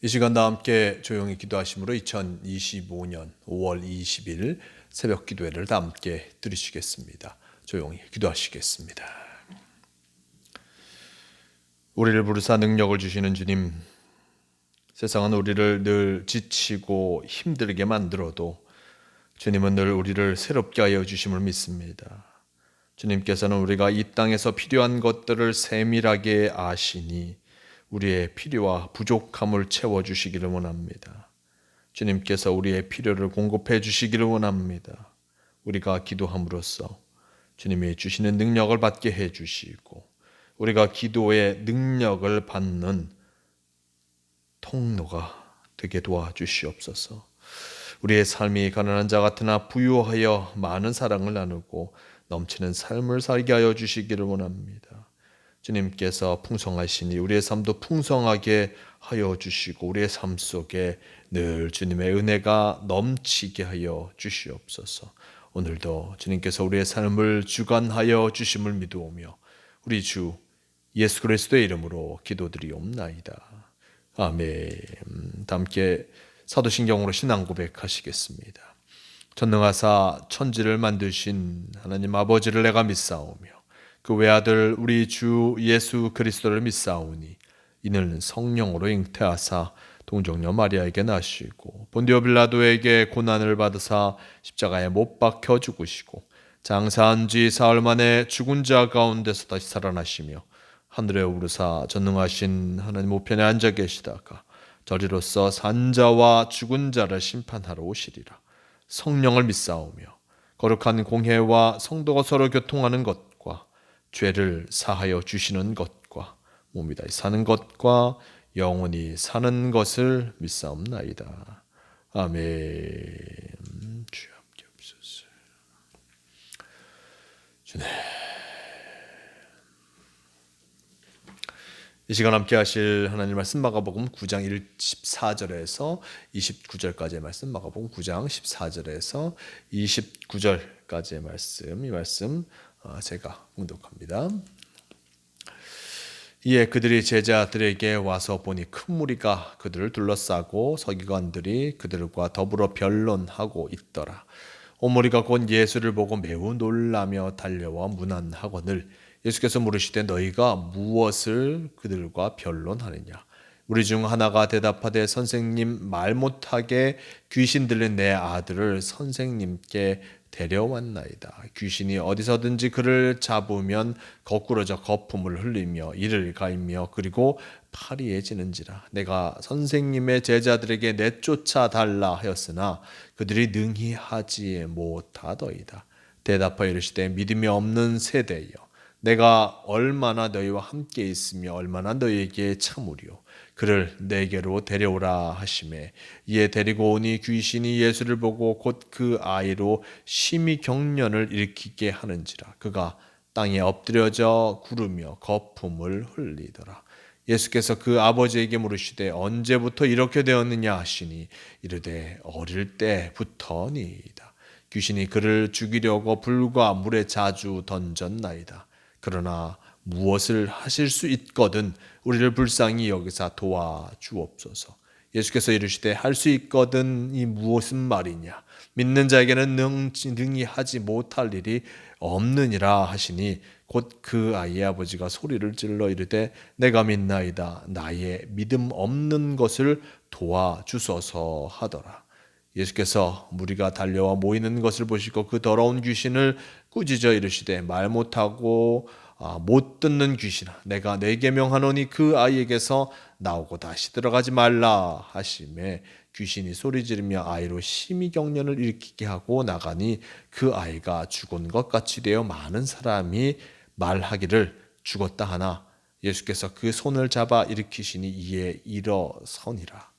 이 시간 다 함께 조용히 기도하심으로 2025년 5월 20일 새벽 기도회를 다 함께 드리시겠습니다. 조용히 기도하시겠습니다. 우리를 부르사 능력을 주시는 주님, 세상은 우리를 늘 지치고 힘들게 만들어도 주님은 늘 우리를 새롭게 하여 주심을 믿습니다. 주님께서는 우리가 이 땅에서 필요한 것들을 세밀하게 아시니 우리의 필요와 부족함을 채워주시기를 원합니다. 주님께서 우리의 필요를 공급해 주시기를 원합니다. 우리가 기도함으로써 주님이 주시는 능력을 받게 해주시고 우리가 기도의 능력을 받는 통로가 되게 도와주시옵소서. 우리의 삶이 가난한 자 같으나 부유하여 많은 사랑을 나누고 넘치는 삶을 살게 하여 주시기를 원합니다. 주님께서 풍성하시니 우리의 삶도 풍성하게 하여 주시고 우리의 삶 속에 늘 주님의 은혜가 넘치게 하여 주시옵소서. 오늘도 주님께서 우리의 삶을 주관하여 주심을 믿으오며 우리 주 예수 그리스도의 이름으로 기도드리옵나이다. 아멘. 함께 사도신경으로 신앙 고백하시겠습니다. 전능하사 천지를 만드신 하나님 아버지를 내가 믿사오며 그 외아들 우리 주 예수 그리스도를 믿사오니 이는 성령으로 잉태하사 동정녀 마리아에게 나시고 본디오 빌라도에게 고난을 받으사 십자가에 못 박혀 죽으시고 장사한 지 사흘 만에 죽은 자 가운데서 다시 살아나시며 하늘에 오르사 전능하신 하나님 우편에 앉아 계시다가 저리로서 산자와 죽은 자를 심판하러 오시리라. 성령을 믿사오며 거룩한 공회와 성도가 서로 교통하는 것과 죄를 사하여 주시는 것과 몸이 다시 사는 것과 영원히 사는 것을 믿사옵나이다. 아멘. 주여 함께 없소서. 주님, 이 시간 함께 하실 하나님 말씀 마가복음 9장 14절에서 29절까지의 말씀, 마가복음 9장 14절에서 29절까지의 말씀, 이 말씀 제가 봉독합니다. 이에 그들이 제자들에게 와서 보니 큰 무리가 그들을 둘러싸고 서기관들이 그들과 더불어 변론하고 있더라. 온 무리가 곧 예수를 보고 매우 놀라며 달려와 문안하거늘 예수께서 물으시되 너희가 무엇을 그들과 변론하느냐? 우리 중 하나가 대답하되 선생님, 말 못하게 귀신 들린 내 아들을 선생님께 데려왔나이다. 귀신이 어디서든지 그를 잡으면 거꾸러져 거품을 흘리며 이를 갈며 그리고 파리해지는지라. 내가 선생님의 제자들에게 내쫓아 달라 하였으나 그들이 능히 하지 못하더이다. 대답하여 이르시되 믿음이 없는 세대여, 내가 얼마나 너희와 함께 있으며 얼마나 너희에게 참으리요. 그를 내게로 데려오라 하시매 이에 데리고 오니 귀신이 예수를 보고 곧 그 아이로 심히 경련을 일으키게 하는지라. 그가 땅에 엎드려져 구르며 거품을 흘리더라. 예수께서 그 아버지에게 물으시되 언제부터 이렇게 되었느냐 하시니 이르되 어릴 때부터니이다. 귀신이 그를 죽이려고 불과 물에 자주 던졌나이다. 그러나 무엇을 하실 수 있거든 우리를 불쌍히 여기사 도와주옵소서. 예수께서 이르시되 할 수 있거든 이 무엇은 말이냐? 믿는 자에게는 능히 하지 못할 일이 없느니라 하시니 곧 그 아이의 아버지가 소리를 질러 이르되 내가 믿나이다. 나의 믿음 없는 것을 도와주소서 하더라. 예수께서 무리가 달려와 모이는 것을 보시고 그 더러운 귀신을 꾸짖어 이르시되 말 못하고 못 듣는 귀신아, 내가 내게 명하노니 그 아이에게서 나오고 다시 들어가지 말라 하시매 귀신이 소리 지르며 아이로 심히 경련을 일으키게 하고 나가니 그 아이가 죽은 것 같이 되어 많은 사람이 말하기를 죽었다 하나 예수께서 그 손을 잡아 일으키시니 이에 일어서니라.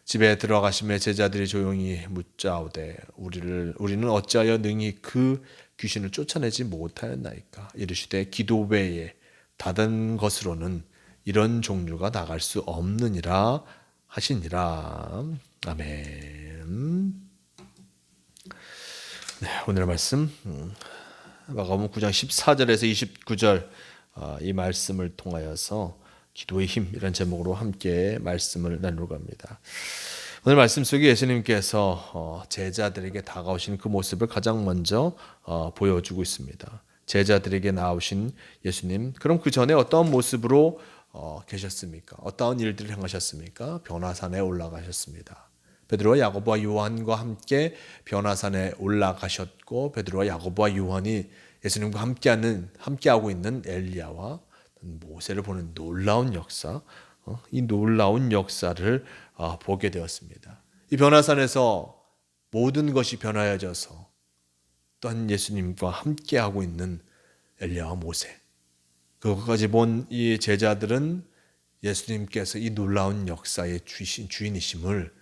집에 들어가심에 제자들이 조용히 묻자오되 우리는 어찌하여 능히 그 귀신을 쫓아내지 못하였나이까? 이르시되 기도 외에 다른 것으로는 이런 종류가 나갈 수 없느니라 하시니라. 아멘. 네, 오늘 말씀 마가복음 9장 14절에서 29절 이 말씀을 통하여서 기도의 힘 이런 제목으로 함께 말씀을 나누려고 합니다. 오늘 말씀 속에 예수님께서 제자들에게 다가오신 그 모습을 가장 먼저 보여주고 있습니다. 제자들에게 나오신 예수님, 그럼 그 전에 어떤 모습으로 계셨습니까? 어떤 일들을 행하셨습니까? 변화산에 올라가셨습니다. 베드로와 야고보와 요한과 함께 변화산에 올라가셨고, 베드로와 야고보와 요한이 예수님과 함께하고 있는 엘리야와 모세를 보는 놀라운 역사, 이 놀라운 역사를 보게 되었습니다. 이 변화산에서 모든 것이 변화해져서 또한 예수님과 함께하고 있는 엘리야와 모세, 그것까지 본 이 제자들은 예수님께서 이 놀라운 역사의 주인이심을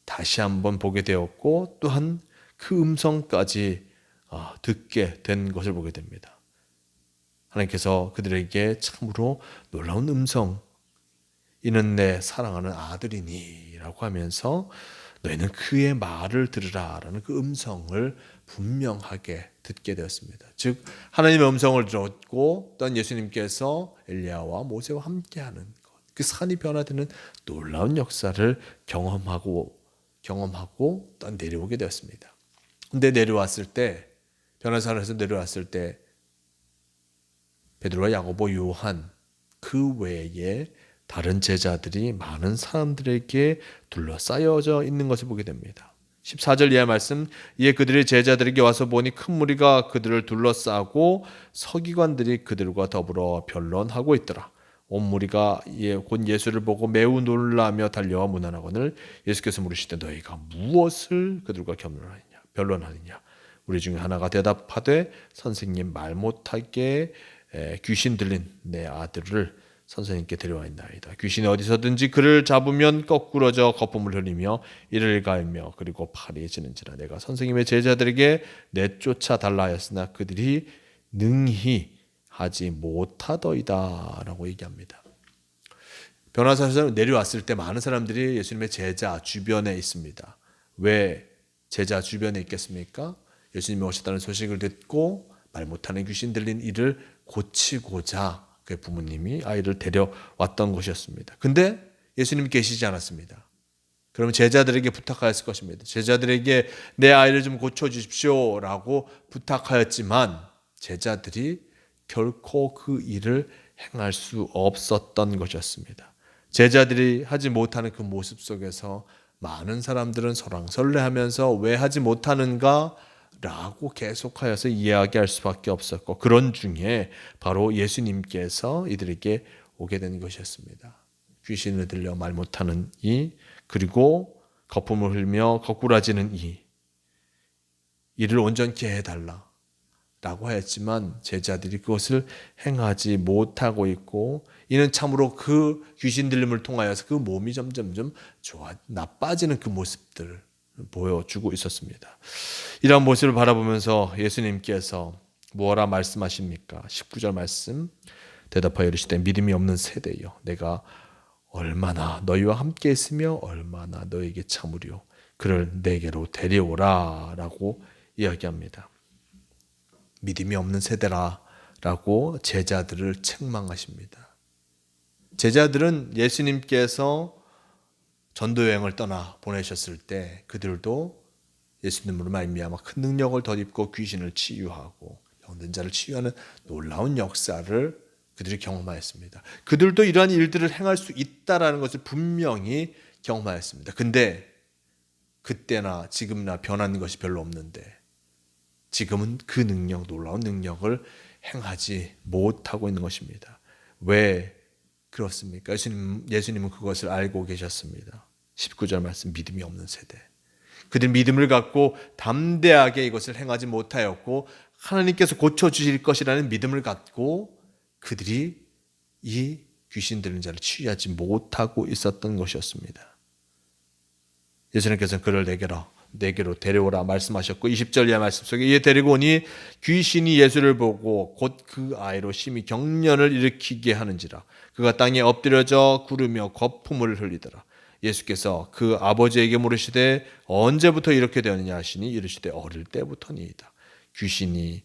다시 한번 보게 되었고, 또한 그 음성까지 듣게 된 것을 보게 됩니다. 하나님께서 그들에게 참으로 놀라운 음성, 이는 내 사랑하는 아들이니 라고 하면서 너희는 그의 말을 들으라 라는 그 음성을 분명하게 듣게 되었습니다. 즉 하나님의 음성을 들었고, 또한 예수님께서 엘리야와 모세와 함께하는 것, 그 산이 변화되는 놀라운 역사를 경험하고 또한 내려오게 되었습니다. 근데 내려왔을 때, 변화산에서 내려왔을 때 베드로와 야고보, 요한 그 외에 다른 제자들이 많은 사람들에게 둘러싸여져 있는 것을 보게 됩니다. 14절 이하 말씀, 이에 그들이 제자들에게 와서 보니 큰 무리가 그들을 둘러싸고 서기관들이 그들과 더불어 변론하고 있더라. 온 무리가 곧 예수를 보고 매우 놀라며 달려와 문안하거늘 예수께서 물으시되 너희가 무엇을 그들과 변론하느냐? 우리 중에 하나가 대답하되 선생님, 말 못하게 귀신 들린 내 아들을 선생님께 데려와있나이다. 귀신이 어디서든지 그를 잡으면 거꾸러져 거품을 흘리며 이를 갈며 그리고 팔이 지는지라. 내가 선생님의 제자들에게 내쫓아 달라 하였으나 그들이 능히 하지 못하더이다 라고 얘기합니다. 변화산에서 내려왔을 때 많은 사람들이 예수님의 제자 주변에 있습니다. 왜 제자 주변에 있겠습니까? 예수님이 오셨다는 소식을 듣고 말 못하는 귀신 들린 이를 고치고자 그의 부모님이 아이를 데려왔던 것이었습니다. 근데 예수님이 계시지 않았습니다. 그러면 제자들에게 부탁하였을 것입니다. 제자들에게 내 아이를 좀 고쳐주십시오 라고 부탁하였지만 제자들이 결코 그 일을 행할 수 없었던 것이었습니다. 제자들이 하지 못하는 그 모습 속에서 많은 사람들은 설랑설레하면서 왜 하지 못하는가 라고 계속하여서 이야기할 수밖에 없었고, 그런 중에 바로 예수님께서 이들에게 오게 된 것이었습니다. 귀신을 들려 말 못하는 이, 그리고 거품을 흘며 거꾸라지는 이를 온전케 해달라 라고 하였지만 제자들이 그것을 행하지 못하고 있고, 이는 참으로 그 귀신 들림을 통하여서 그 몸이 점점점 나빠지는 그 모습들을 보여주고 있었습니다. 이러한 모습을 바라보면서 예수님께서 뭐라 말씀하십니까? 19절 말씀, 대답하여 이르시되 믿음이 없는 세대여, 내가 얼마나 너희와 함께 있으며 얼마나 너에게 참으려, 그를 내게로 데려오라 라고 이야기합니다. 믿음이 없는 세대라 라고 제자들을 책망하십니다. 제자들은 예수님께서 전도여행을 떠나 보내셨을 때 그들도 예수님으로 말미암아 큰 능력을 덧입고 귀신을 치유하고 병든 자를 치유하는 놀라운 역사를 그들이 경험하였습니다. 그들도 이러한 일들을 행할 수 있다라는 것을 분명히 경험하였습니다. 근데 그때나 지금이나 변한 것이 별로 없는데 지금은 그 능력, 놀라운 능력을 행하지 못하고 있는 것입니다. 왜 그렇습니까? 예수님은 그것을 알고 계셨습니다. 19절 말씀, 믿음이 없는 세대. 그들 믿음을 갖고 담대하게 이것을 행하지 못하였고 하나님께서 고쳐주실 것이라는 믿음을 갖고 그들이 이 귀신 들린 자를 치유하지 못하고 있었던 것이었습니다. 예수님께서는 그를 내게로 데려오라 말씀하셨고 20절 이하 말씀 속에 이에 데리고 오니 귀신이 예수를 보고 곧 그 아이로 심히 경련을 일으키게 하는지라. 그가 땅에 엎드려져 구르며 거품을 흘리더라. 예수께서 그 아버지에게 물으시되 언제부터 이렇게 되었느냐 하시니 이르시되 어릴 때부터니이다. 귀신이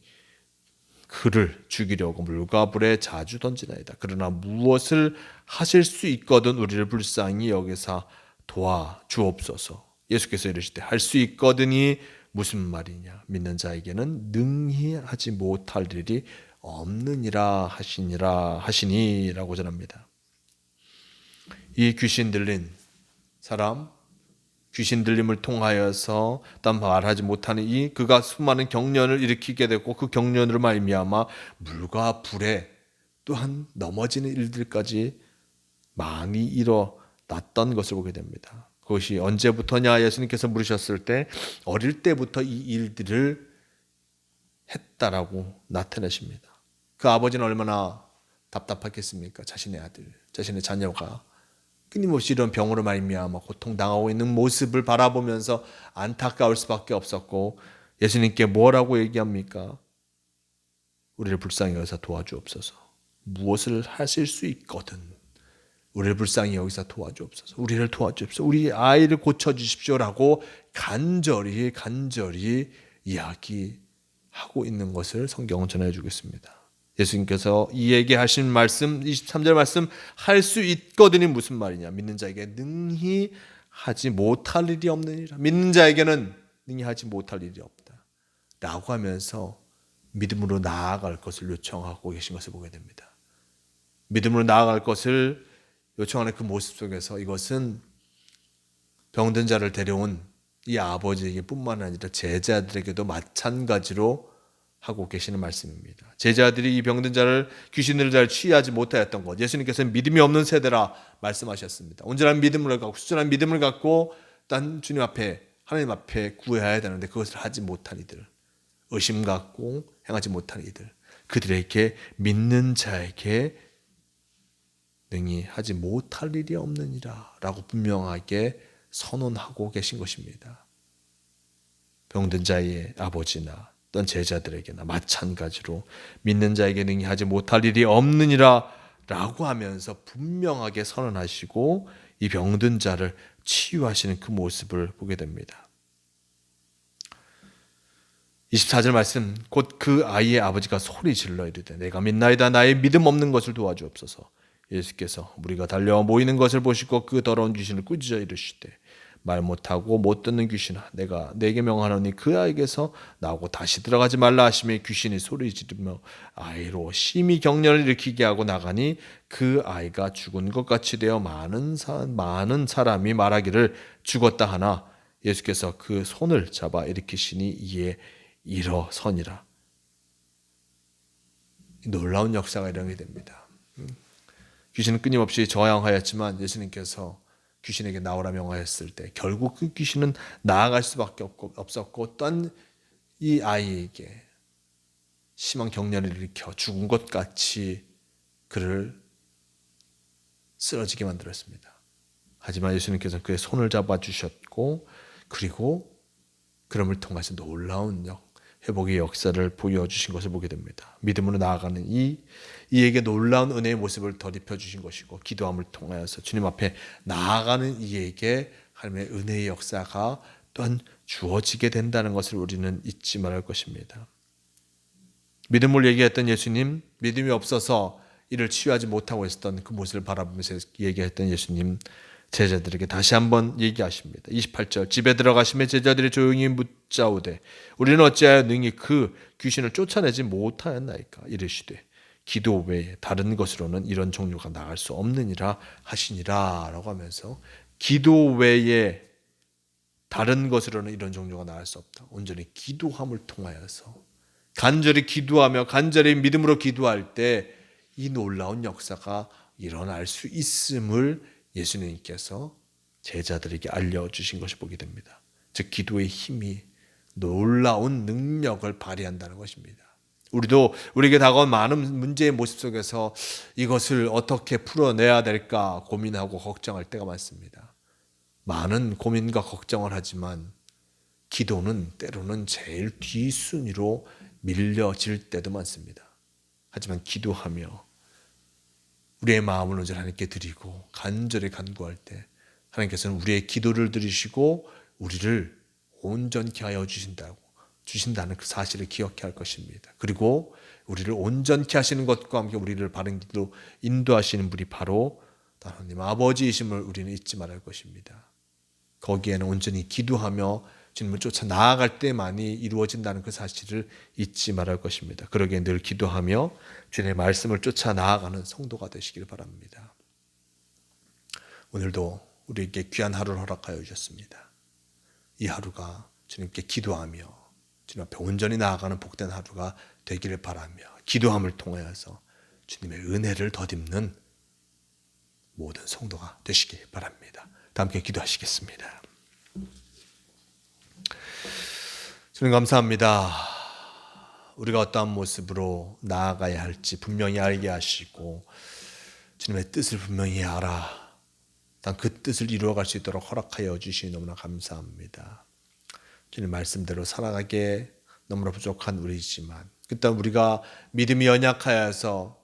그를 죽이려고 물과 불에 자주 던지나이다. 그러나 무엇을 하실 수 있거든 우리를 불쌍히 여기사 도와주옵소서. 예수께서 이르시되 할 수 있거든이 무슨 말이냐? 믿는 자에게는 능히 하지 못할 일이 없느니라 하시니라고 전합니다. 이 귀신 들린 사람, 귀신 들림을 통하여서 단 말하지 못하는 그가 수많은 경련을 일으키게 되고 그 경련으로 말미암아 물과 불에 또한 넘어지는 일들까지 많이 일어났던 것을 보게 됩니다. 그것이 언제부터냐? 예수님께서 물으셨을 때 어릴 때부터 이 일들을 했다라고 나타내십니다. 그 아버지는 얼마나 답답했겠습니까? 자신의 아들, 자신의 자녀가 끊임없이 이런 병으로 말미암아 고통당하고 있는 모습을 바라보면서 안타까울 수밖에 없었고, 예수님께 뭐라고 얘기합니까? 우리를 불쌍히 여기서 도와주옵소서. 무엇을 하실 수 있거든 우리를 불쌍히 여기서 도와주옵소서. 우리를 도와주옵소서. 우리 아이를 고쳐주십시오라고 간절히 이야기하고 있는 것을 성경은 전해주겠습니다. 예수님께서 이에게 하신 말씀 23절 말씀 할 수 있거든이 무슨 말이냐? 믿는 자에게 능히 하지 못할 일이 없느니라. 믿는 자에게는 능히 하지 못할 일이 없다 라고 하면서 믿음으로 나아갈 것을 요청하고 계신 것을 보게 됩니다. 믿음으로 나아갈 것을 요청하는 그 모습 속에서 이것은 병든 자를 데려온 이 아버지에게 뿐만 아니라 제자들에게도 마찬가지로 하고 계시는 말씀입니다. 제자들이 이 병든 자를 귀신을 잘 치유하지 못하였던 것, 예수님께서는 믿음이 없는 세대라 말씀하셨습니다. 온전한 믿음을 갖고 수준한 믿음을 갖고 딴 주님 앞에 하나님 앞에 구해야 되는데 그것을 하지 못한 이들, 의심 갖고 행하지 못한 이들, 그들에게 믿는 자에게 능히 하지 못할 일이 없느니라 라고 분명하게 선언하고 계신 것입니다. 병든 자의 아버지나 어떤 제자들에게나 마찬가지로 믿는 자에게 능히 하지 못할 일이 없느니라 라고 하면서 분명하게 선언하시고 이 병든 자를 치유하시는 그 모습을 보게 됩니다. 24절 말씀, 곧 그 아이의 아버지가 소리 질러 이르되 내가 믿나이다. 나의 믿음 없는 것을 도와주옵소서. 예수께서 우리가 달려와 모이는 것을 보시고 그 더러운 귀신을 꾸짖어 이르시되 말 못하고 못 듣는 귀신아 내가 내게 명하노니 그 아이에게서 나오고 다시 들어가지 말라 하시며 귀신이 소리 지르며 아이로 심히 경련을 일으키게 하고 나가니 그 아이가 죽은 것 같이 되어 많은 사람이 말하기를 죽었다 하나 예수께서 그 손을 잡아 일으키시니 이에 일어서니라. 놀라운 역사가 일어나게 됩니다. 귀신은 끊임없이 저항하였지만 예수님께서 귀신에게 나오라 명하였을 때 결국 그 귀신은 나아갈 수밖에 없었고 또한 이 아이에게 심한 경련을 일으켜 죽은 것 같이 그를 쓰러지게 만들었습니다. 하지만 예수님께서는 그의 손을 잡아주셨고 그리고 그럼을 통해서 놀라운 회복의 역사를 보여주신 것을 보게 됩니다. 믿음으로 나아가는 이에게 놀라운 은혜의 모습을 덧입혀 주신 것이고 기도함을 통하여서 주님 앞에 나아가는 이에게 하나님의 은혜의 역사가 또한 주어지게 된다는 것을 우리는 잊지 말할 것입니다. 믿음을 얘기했던 예수님, 믿음이 없어서 이를 치유하지 못하고 있었던 그 모습을 바라보면서 얘기했던 예수님, 제자들에게 다시 한번 얘기하십니다. 28절 집에 들어가시며 제자들이 조용히 묻자오되 우리는 어찌하여 능히 그 귀신을 쫓아내지 못하였나이까 이르시되 기도 외에 다른 것으로는 이런 종류가 나갈 수 없느니라 하시니라 라고 하면서 기도 외에 다른 것으로는 이런 종류가 나갈 수 없다. 온전히 기도함을 통하여서 간절히 기도하며 간절히 믿음으로 기도할 때 이 놀라운 역사가 일어날 수 있음을 예수님께서 제자들에게 알려주신 것을 보게 됩니다. 즉 기도의 힘이 놀라운 능력을 발휘한다는 것입니다. 우리도 우리에게 다가온 많은 문제의 모습 속에서 이것을 어떻게 풀어내야 될까 고민하고 걱정할 때가 많습니다. 많은 고민과 걱정을 하지만 기도는 때로는 제일 뒷순위로 밀려질 때도 많습니다. 하지만 기도하며 우리의 마음을 온전히 하나님께 드리고 간절히 간구할 때 하나님께서는 우리의 기도를 들으시고 우리를 온전케 하여 주신다고 주신다는 그 사실을 기억해야 할 것입니다. 그리고 우리를 온전케 하시는 것과 함께 우리를 바른 길로 인도하시는 분이 바로 하나님 아버지이심을 우리는 잊지 말아야 할 것입니다. 거기에는 온전히 기도하며 주님을 쫓아 나아갈 때만이 이루어진다는 그 사실을 잊지 말아야 할 것입니다. 그러기에 늘 기도하며 주님의 말씀을 쫓아 나아가는 성도가 되시길 바랍니다. 오늘도 우리에게 귀한 하루를 허락하여 주셨습니다. 이 하루가 주님께 기도하며 주님 앞에 온전히 나아가는 복된 하루가 되기를 바라며 기도함을 통하여서 주님의 은혜를 덧입는 모든 성도가 되시길 바랍니다. 다 함께 기도하시겠습니다. 주님 감사합니다. 우리가 어떠한 모습으로 나아가야 할지 분명히 알게 하시고 주님의 뜻을 분명히 알아 그 뜻을 이루어갈 수 있도록 허락하여 주시니 너무나 감사합니다. 주님 말씀대로 살아가게 너무나 부족한 우리지만 그때 우리가 믿음이 연약하여서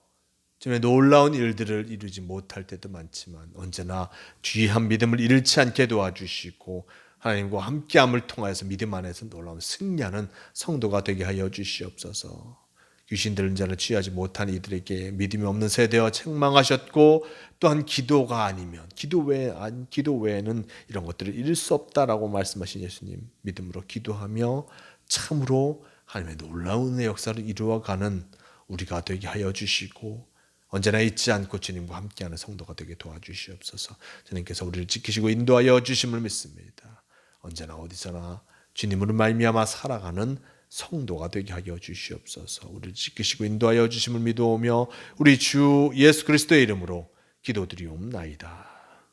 주님의 놀라운 일들을 이루지 못할 때도 많지만 언제나 귀한 믿음을 잃지 않게 도와주시고 하나님과 함께함을 통하여서 믿음 안에서 놀라운 승리하는 성도가 되게 하여 주시옵소서. 귀신 들린 자를 취하지 못한 이들에게 믿음이 없는 세대와 책망하셨고 또한 기도가 아니면 기도 외에는 이런 것들을 잃을 수 없다라고 말씀하신 예수님 믿음으로 기도하며 참으로 하나님의 놀라운 은혜 역사를 이루어가는 우리가 되게 하여 주시고 언제나 잊지 않고 주님과 함께하는 성도가 되게 도와주시옵소서. 주님께서 우리를 지키시고 인도하여 주심을 믿습니다. 언제나 어디서나 주님으로 말미암아 살아가는 성도가 되게 하여 주시옵소서. 우리를 지키시고 인도하여 주심을 믿어오며 우리 주 예수 그리스도의 이름으로 기도드리옵나이다.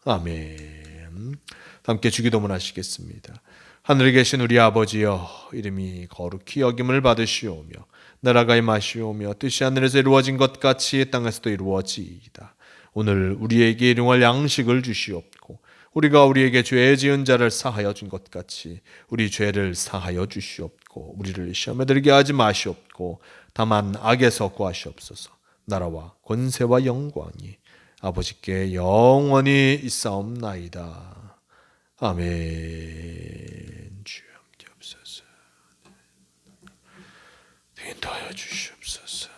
아멘. 함께 주기도문 하시겠습니다. 하늘에 계신 우리 아버지여, 이름이 거룩히 여김을 받으시오며 나라가 임하시오며 뜻이 하늘에서 이루어진 것 같이 땅에서도 이루어지이다. 오늘 우리에게 일용할 양식을 주시옵고 우리가 우리에게 죄 지은 자를 사하여 준 것 같이 우리 죄를 사하여 주시옵고 우리를 시험에 들게 하지 마시옵고 다만 악에서 구하시옵소서. 나라와 권세와 영광이 아버지께 영원히 있사옵나이다. 아멘. 주여 함께 없소서. 인도하여 주시옵소서.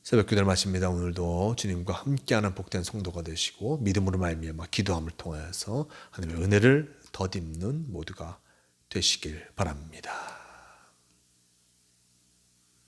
새벽 기도를 마칩니다. 오늘도 주님과 함께하는 복된 성도가 되시고 믿음으로 말미암아 기도함을 통하여서 하나님의 은혜를 덧입는 모두가 되시길 바랍니다.